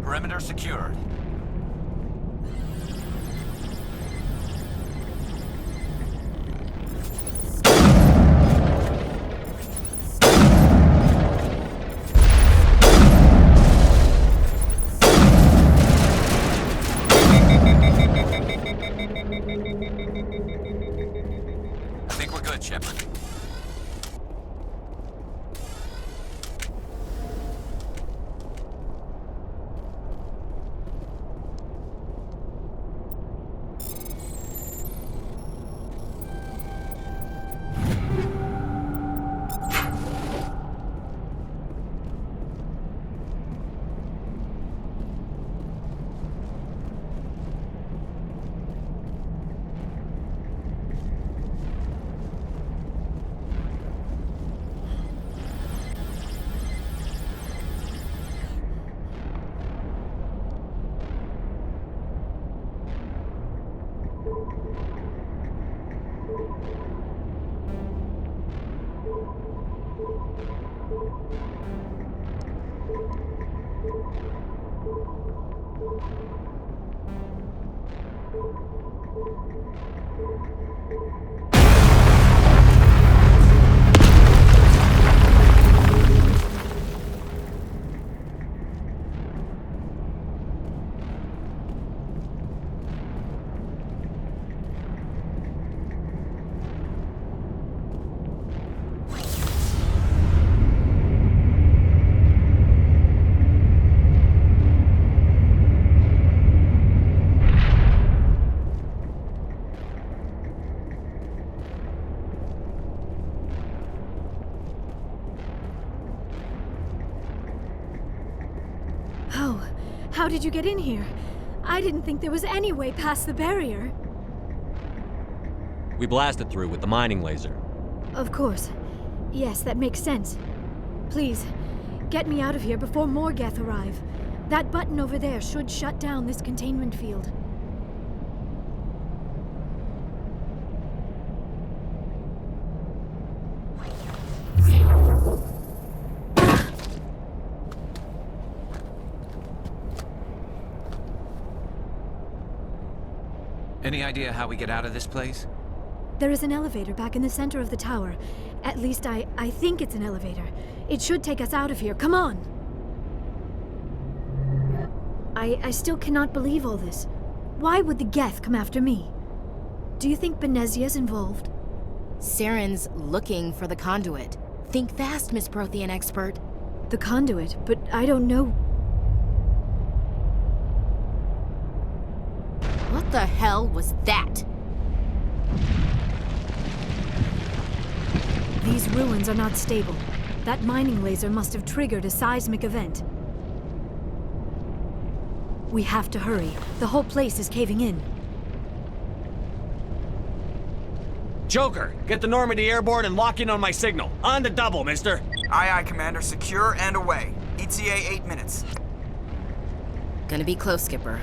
Perimeter secured. I think we're good, Shepard. How did you get in here? I didn't think there was any way past the barrier. We blasted through with the mining laser. Of course. Yes, that makes sense. Please, get me out of here before more Geth arrive. That button over there should shut down this containment field. Any idea how we get out of this place? There is an elevator back in the center of the tower. At least I think it's an elevator. It should take us out of here. Come on! I still cannot believe all this. Why would the Geth come after me? Do you think Benezia's involved? Saren's looking for the conduit. Think fast, Miss Prothean expert. The conduit? But I don't know... What the hell was that? These ruins are not stable. That mining laser must have triggered a seismic event. We have to hurry. The whole place is caving in. Joker, get the Normandy airborne and lock in on my signal. On the double, mister. Aye, aye, Commander. Secure and away. ETA 8 minutes. Gonna be close, Skipper.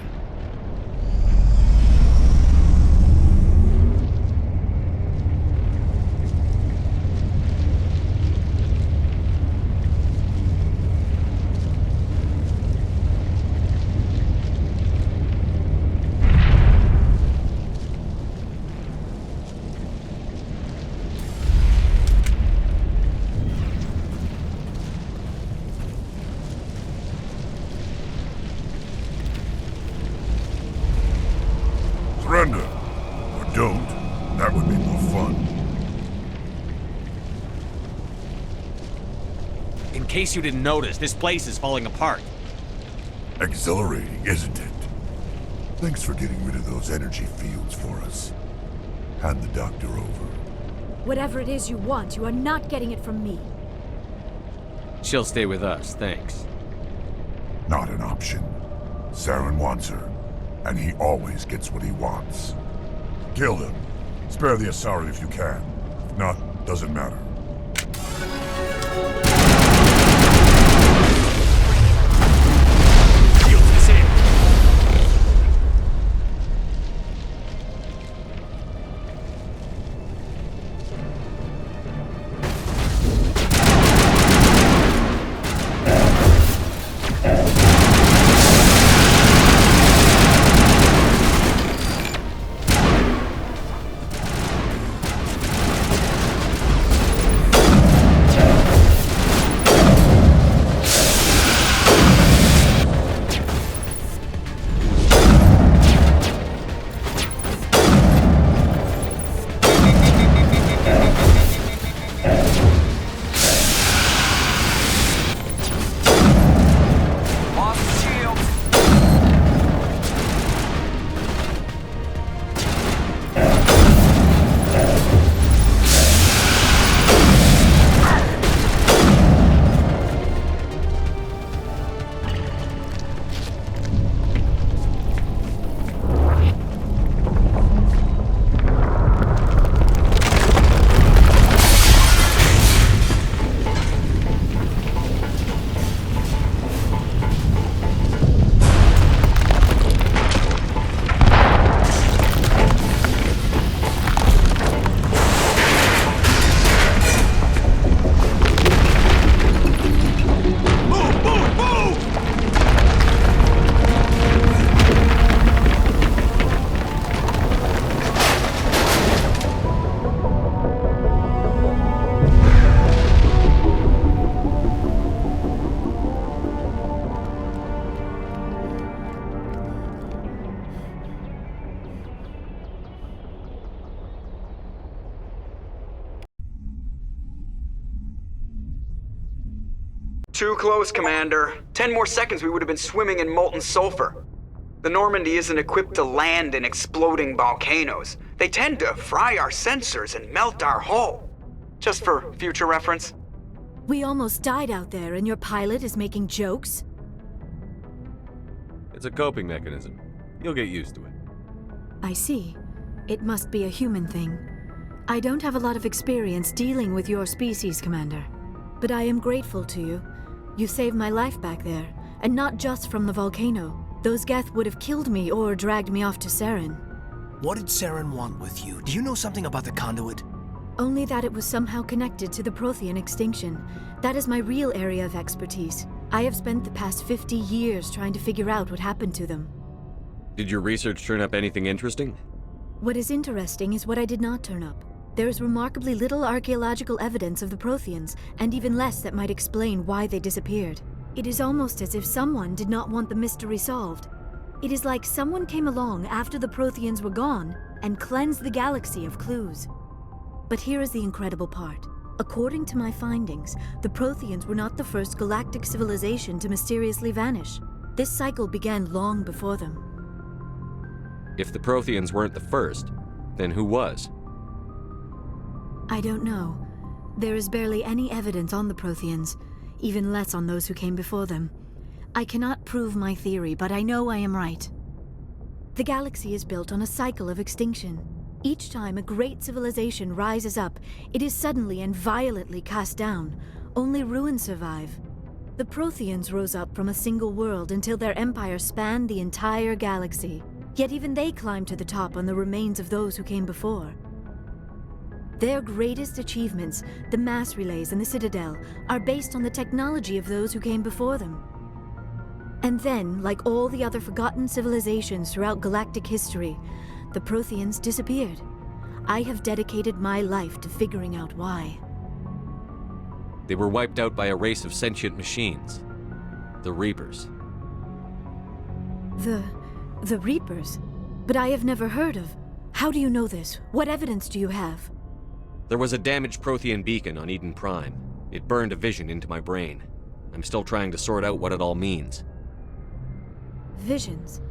Surrender. Or don't. That would be more fun. In case you didn't notice, this place is falling apart. Exhilarating, isn't it? Thanks for getting rid of those energy fields for us. Hand the doctor over. Whatever it is you want, you are not getting it from me. She'll stay with us, thanks. Not an option. Saren wants her. And he always gets what he wants. Kill him. Spare the Asari if you can. If not, doesn't matter. Shields disabled. Too close, Commander. 10 more seconds we would have been swimming in molten sulfur. The Normandy isn't equipped to land in exploding volcanoes. They tend to fry our sensors and melt our hull. Just for future reference. We almost died out there, and your pilot is making jokes? It's a coping mechanism. You'll get used to it. I see. It must be a human thing. I don't have a lot of experience dealing with your species, Commander. But I am grateful to you. You saved my life back there, and not just from the volcano. Those Geth would have killed me or dragged me off to Saren. What did Saren want with you? Do you know something about the conduit? Only that it was somehow connected to the Prothean extinction. That is my real area of expertise. I have spent the past 50 years trying to figure out what happened to them. Did your research turn up anything interesting? What is interesting is what I did not turn up. There is remarkably little archaeological evidence of the Protheans, and even less that might explain why they disappeared. It is almost as if someone did not want the mystery solved. It is like someone came along after the Protheans were gone and cleansed the galaxy of clues. But here is the incredible part. According to my findings, the Protheans were not the first galactic civilization to mysteriously vanish. This cycle began long before them. If the Protheans weren't the first, then who was? I don't know. There is barely any evidence on the Protheans, even less on those who came before them. I cannot prove my theory, but I know I am right. The galaxy is built on a cycle of extinction. Each time a great civilization rises up, it is suddenly and violently cast down. Only ruins survive. The Protheans rose up from a single world until their empire spanned the entire galaxy. Yet even they climbed to the top on the remains of those who came before. Their greatest achievements, the mass relays and the Citadel, are based on the technology of those who came before them. And then, like all the other forgotten civilizations throughout galactic history, the Protheans disappeared. I have dedicated my life to figuring out why. They were wiped out by a race of sentient machines. The Reapers. The Reapers? But I have never heard of. How do you know this? What evidence do you have? There was a damaged Prothean beacon on Eden Prime. It burned a vision into my brain. I'm still trying to sort out what it all means. Visions.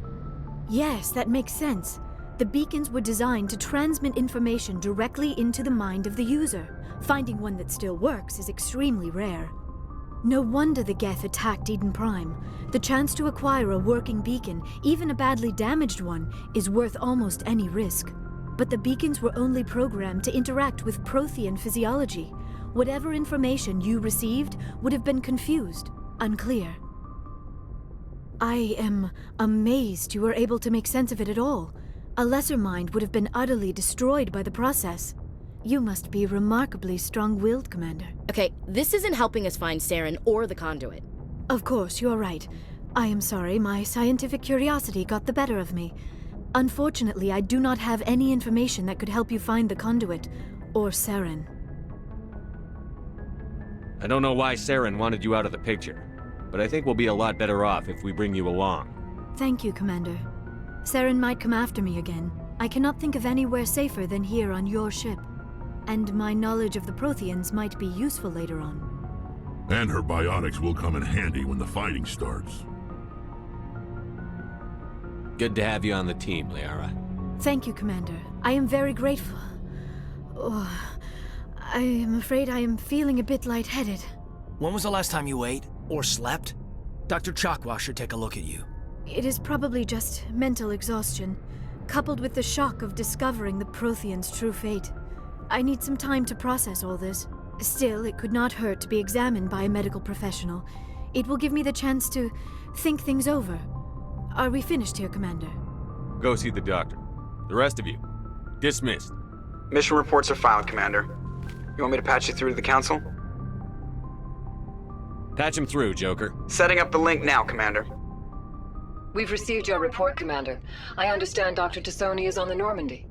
Yes, that makes sense. The beacons were designed to transmit information directly into the mind of the user. Finding one that still works is extremely rare. No wonder the Geth attacked Eden Prime. The chance to acquire a working beacon, even a badly damaged one, is worth almost any risk. But the beacons were only programmed to interact with Prothean physiology. Whatever information you received would have been confused, unclear. I am amazed you were able to make sense of it at all. A lesser mind would have been utterly destroyed by the process. You must be remarkably strong-willed, Commander. Okay, this isn't helping us find Saren or the conduit. Of course, you're right. I am sorry, my scientific curiosity got the better of me. Unfortunately, I do not have any information that could help you find the conduit, or Saren. I don't know why Saren wanted you out of the picture, but I think we'll be a lot better off if we bring you along. Thank you, Commander. Saren might come after me again. I cannot think of anywhere safer than here on your ship. And my knowledge of the Protheans might be useful later on. And her biotics will come in handy when the fighting starts. Good to have you on the team, Liara. Thank you, Commander. I am very grateful. Oh, I am afraid I am feeling a bit lightheaded. When was the last time you ate or slept? Dr. Chakwa should take a look at you. It is probably just mental exhaustion, coupled with the shock of discovering the Protheans' true fate. I need some time to process all this. Still, it could not hurt to be examined by a medical professional. It will give me the chance to think things over. Are we finished here, Commander? Go see the doctor. The rest of you, dismissed. Mission reports are filed, Commander. You want me to patch you through to the Council? Patch him through, Joker. Setting up the link now, Commander. We've received your report, Commander. I understand Dr. Tassoni is on the Normandy.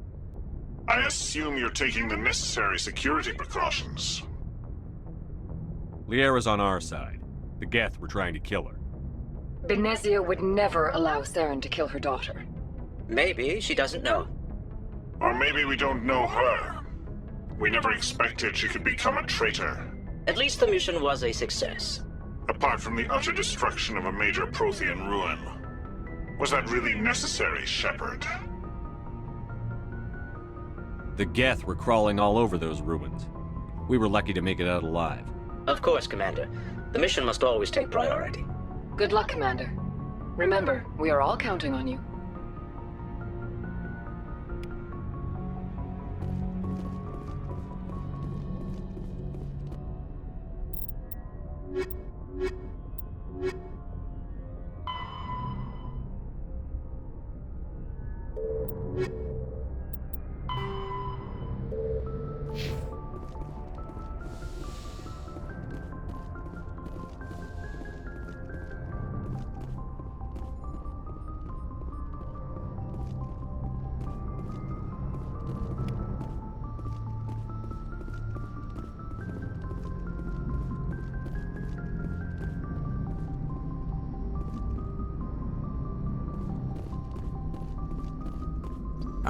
I assume you're taking the necessary security precautions. Liara's on our side. The Geth were trying to kill her. Benezia would never allow Saren to kill her daughter. Maybe she doesn't know. Or maybe we don't know her. We never expected she could become a traitor. At least the mission was a success. Apart from the utter destruction of a major Prothean ruin. Was that really necessary, Shepard? The Geth were crawling all over those ruins. We were lucky to make it out alive. Of course, Commander. The mission must always take priority. Good luck, Commander. Remember, we are all counting on you.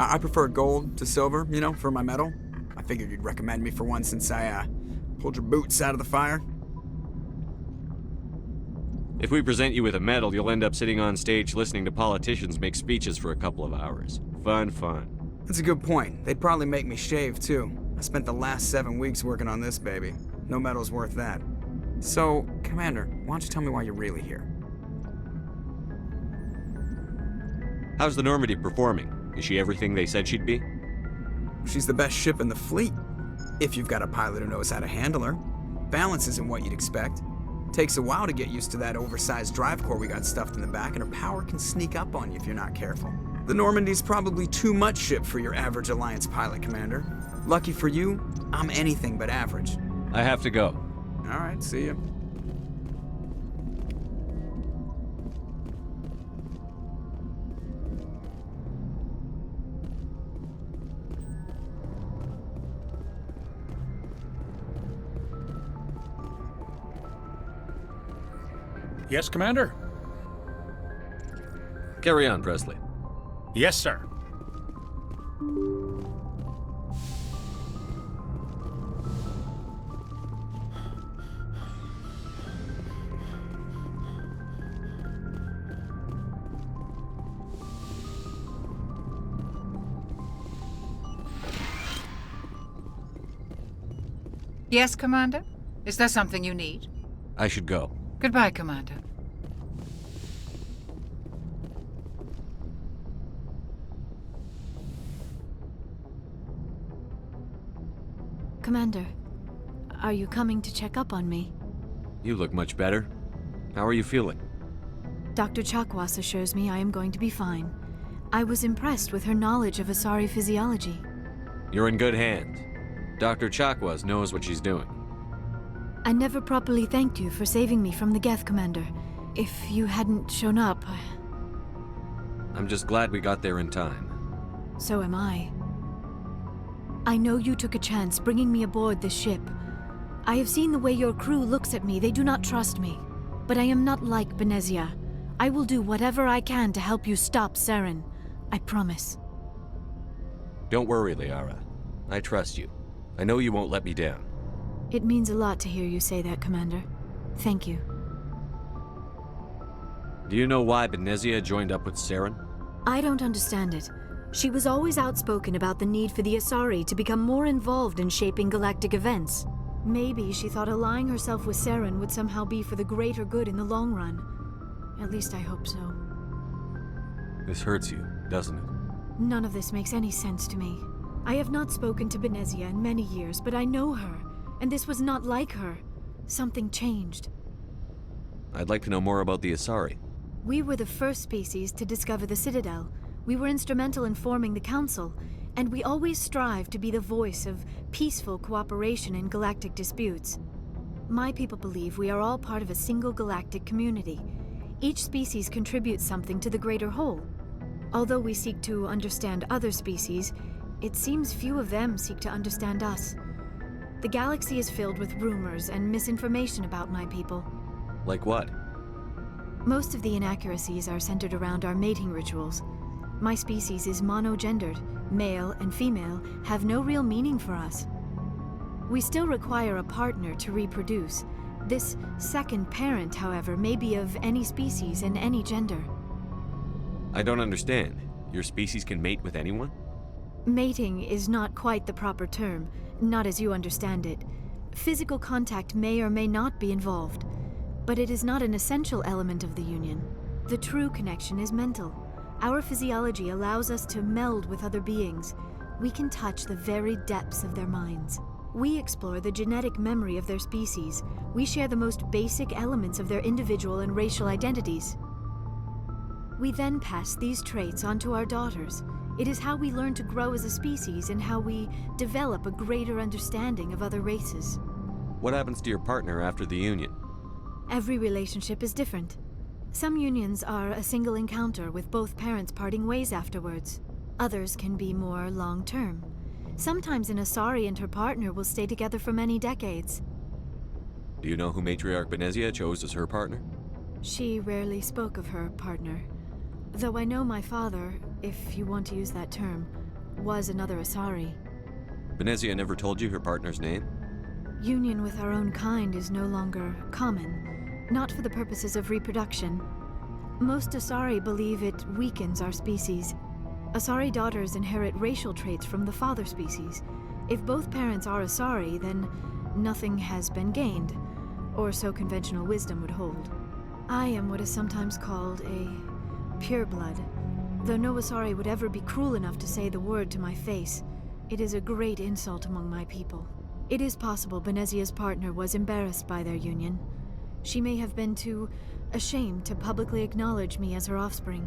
I prefer gold to silver, you know, for my medal. I figured you'd recommend me for one since I, pulled your boots out of the fire. If we present you with a medal, you'll end up sitting on stage listening to politicians make speeches for a couple of hours. Fun, fun. That's a good point. They'd probably make me shave, too. I spent the last 7 weeks working on this baby. No medal's worth that. So, Commander, why don't you tell me why you're really here? How's the Normandy performing? Is she everything they said she'd be? She's the best ship in the fleet, if you've got a pilot who knows how to handle her. Balance isn't what you'd expect. Takes a while to get used to that oversized drive core we got stuffed in the back, and her power can sneak up on you if you're not careful. The Normandy's probably too much ship for your average Alliance pilot, Commander. Lucky for you, I'm anything but average. I have to go. All right, see ya. Yes, Commander? Carry on, Presley. Yes, sir. Yes, Commander? Is there something you need? I should go. Goodbye, Commander. Commander, are you coming to check up on me? You look much better. How are you feeling? Dr. Chakwas assures me I am going to be fine. I was impressed with her knowledge of Asari physiology. You're in good hands. Dr. Chakwas knows what she's doing. I never properly thanked you for saving me from the Geth, Commander. If you hadn't shown up, I'm just glad we got there in time. So am I. I know you took a chance bringing me aboard this ship. I have seen the way your crew looks at me. They do not trust me. But I am not like Benezia. I will do whatever I can to help you stop Saren. I promise. Don't worry, Liara. I trust you. I know you won't let me down. It means a lot to hear you say that, Commander. Thank you. Do you know why Benezia joined up with Saren? I don't understand it. She was always outspoken about the need for the Asari to become more involved in shaping galactic events. Maybe she thought allying herself with Saren would somehow be for the greater good in the long run. At least I hope so. This hurts you, doesn't it? None of this makes any sense to me. I have not spoken to Benezia in many years, but I know her. And this was not like her. Something changed. I'd like to know more about the Asari. We were the first species to discover the Citadel. We were instrumental in forming the Council, and we always strive to be the voice of peaceful cooperation in galactic disputes. My people believe we are all part of a single galactic community. Each species contributes something to the greater whole. Although we seek to understand other species, it seems few of them seek to understand us. The galaxy is filled with rumors and misinformation about my people. Like what? Most of the inaccuracies are centered around our mating rituals. My species is monogendered. Male and female have no real meaning for us. We still require a partner to reproduce, This second parent, however, may be of any species and any gender. I don't understand. Your species can mate with anyone? Mating is not quite the proper term, not as you understand it. Physical contact may or may not be involved, but it is not an essential element of the union. The true connection is mental. Our physiology allows us to meld with other beings. We can touch the very depths of their minds. We explore the genetic memory of their species. We share the most basic elements of their individual and racial identities. We then pass these traits on to our daughters. It is how we learn to grow as a species and how we develop a greater understanding of other races. What happens to your partner after the union? Every relationship is different. Some unions are a single encounter with both parents parting ways afterwards. Others can be more long-term. Sometimes an Asari and her partner will stay together for many decades. Do you know who Matriarch Benezia chose as her partner? She rarely spoke of her partner. Though I know my father, if you want to use that term, was another Asari. Benezia never told you her partner's name? Union with our own kind is no longer common, not for the purposes of reproduction. Most Asari believe it weakens our species. Asari daughters inherit racial traits from the father species. If both parents are Asari, then nothing has been gained, or so conventional wisdom would hold. I am what is sometimes called a pureblood. Though no Asari would ever be cruel enough to say the word to my face, it is a great insult among my people. It is possible Benezia's partner was embarrassed by their union. She may have been too ashamed to publicly acknowledge me as her offspring.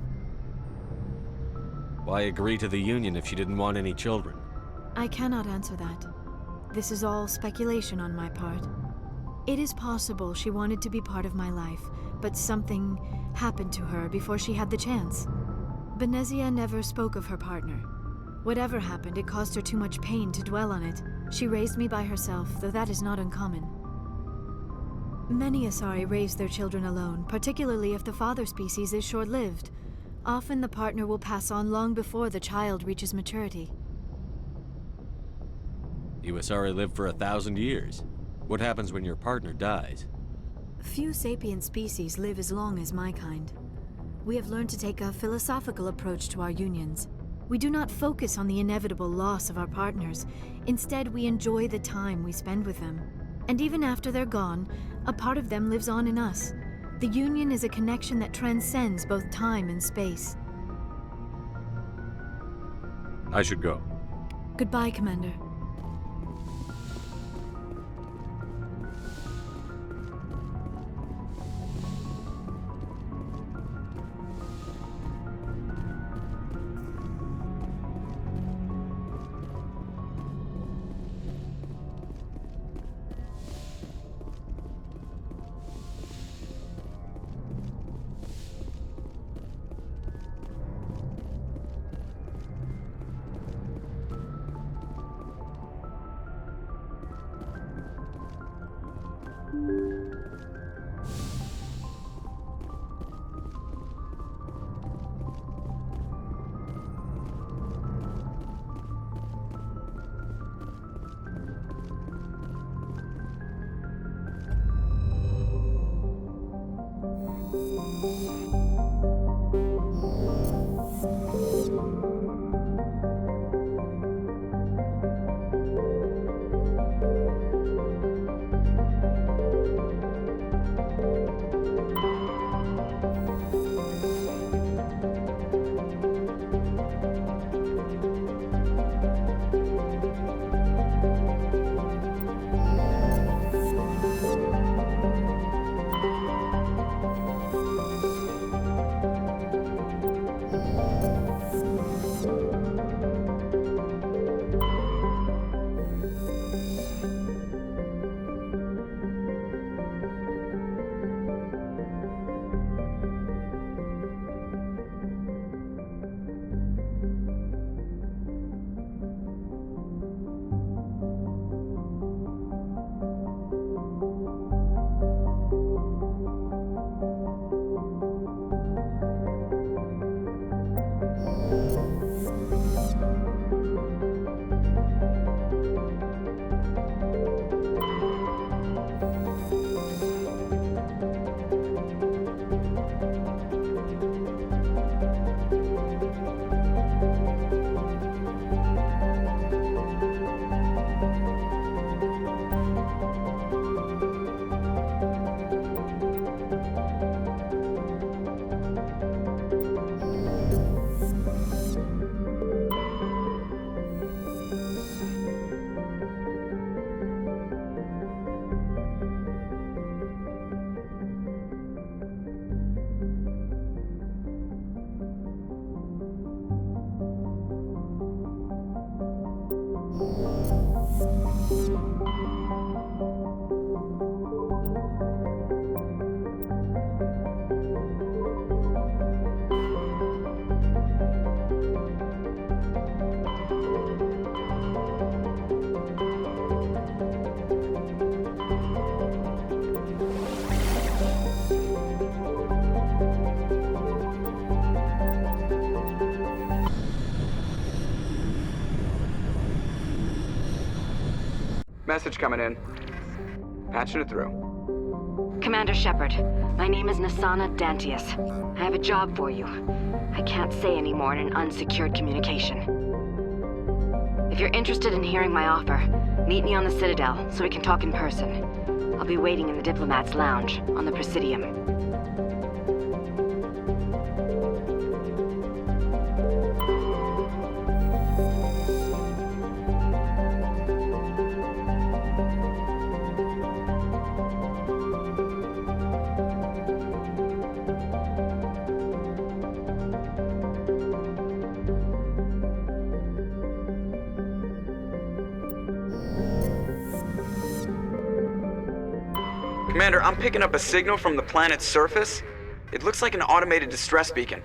Why agree to the union if she didn't want any children? I cannot answer that. This is all speculation on my part. It is possible she wanted to be part of my life, but something happened to her before she had the chance. Benezia never spoke of her partner. Whatever happened, it caused her too much pain to dwell on it. She raised me by herself, though that is not uncommon. Many Asari raise their children alone, particularly if the father species is short-lived. Often the partner will pass on long before the child reaches maturity. You Asari live for 1,000 years. What happens when your partner dies? Few sapient species live as long as my kind. We have learned to take a philosophical approach to our unions. We do not focus on the inevitable loss of our partners. Instead, we enjoy the time we spend with them. And even after they're gone, a part of them lives on in us. The union is a connection that transcends both time and space. I should go. Goodbye, Commander. Message coming in. Patching it through. Commander Shepard, my name is Nasana Dantius. I have a job for you. I can't say any more in an unsecured communication. If you're interested in hearing my offer, meet me on the Citadel so we can talk in person. I'll be waiting in the Diplomat's Lounge on the Presidium. Commander, I'm picking up a signal from the planet's surface. It looks like an automated distress beacon.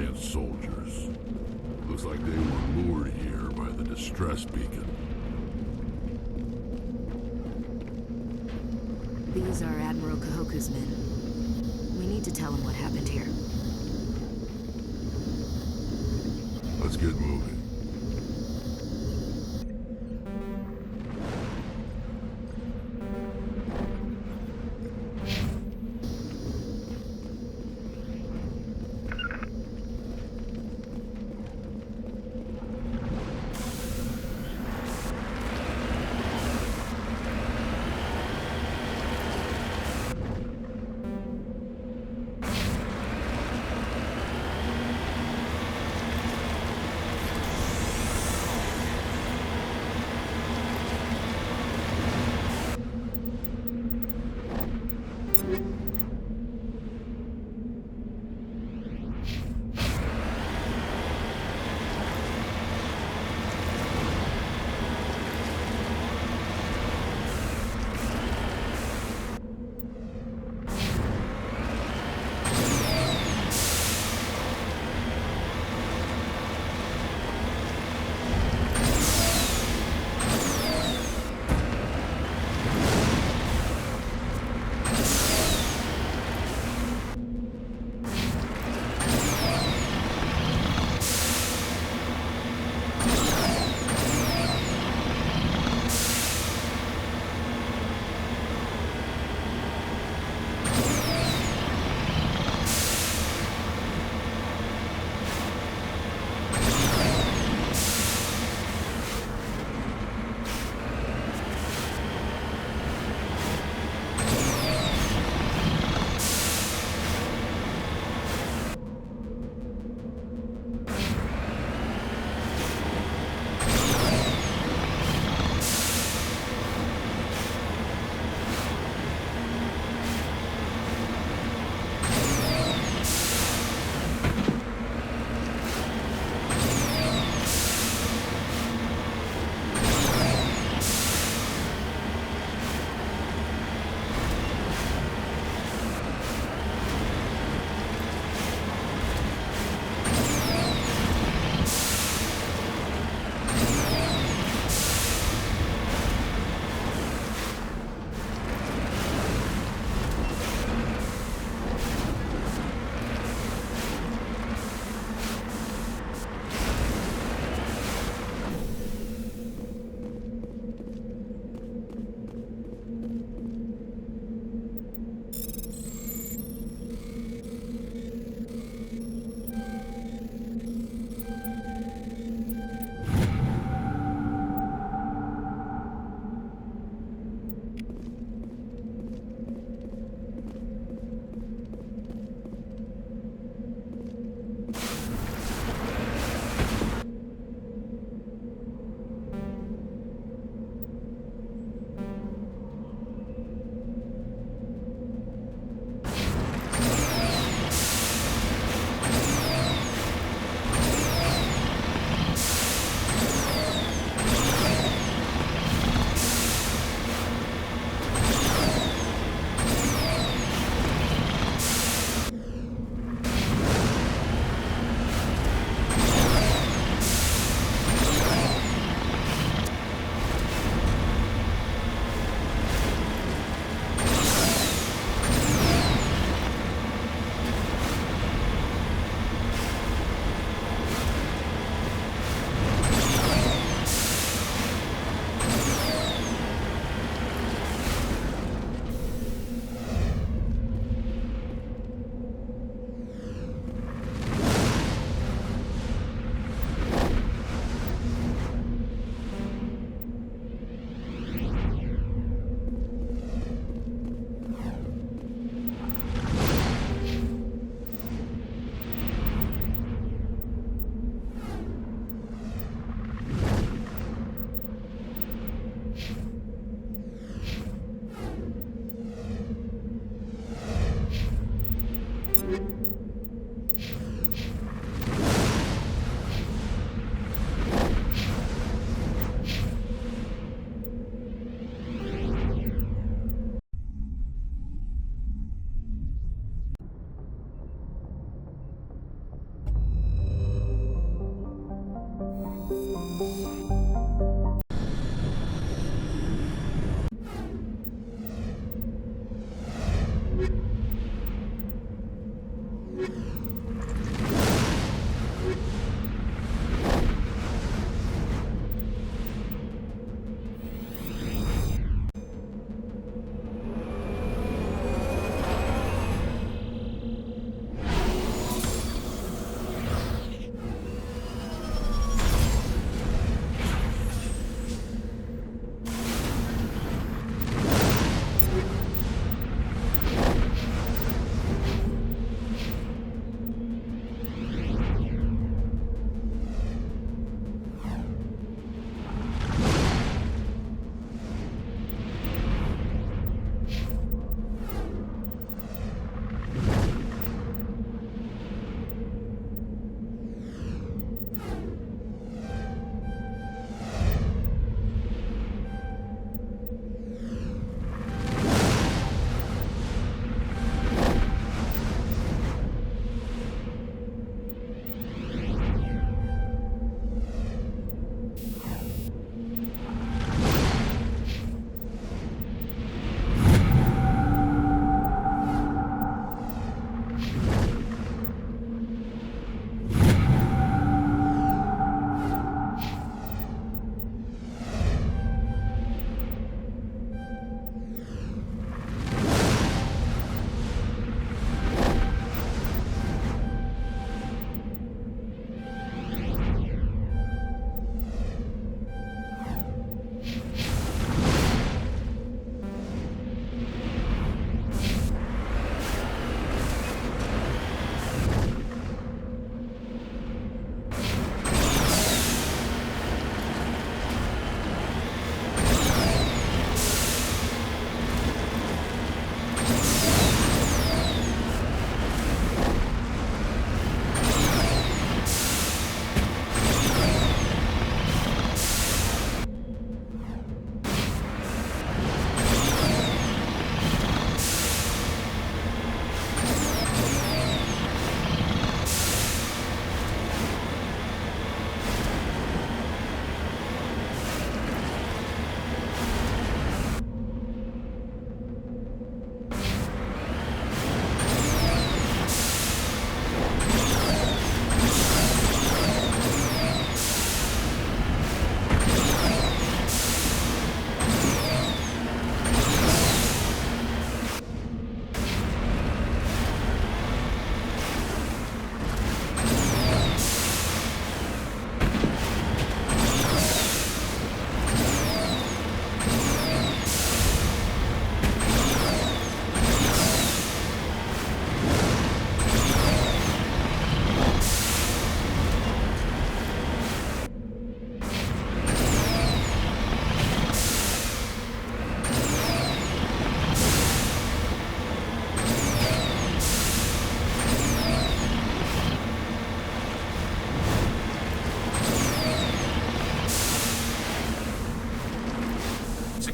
Alliance soldiers. Looks like they were lured here by the distress beacon. These are Admiral Kahoku's men. We need to tell him what happened here. Let's get moving.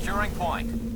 Securing point.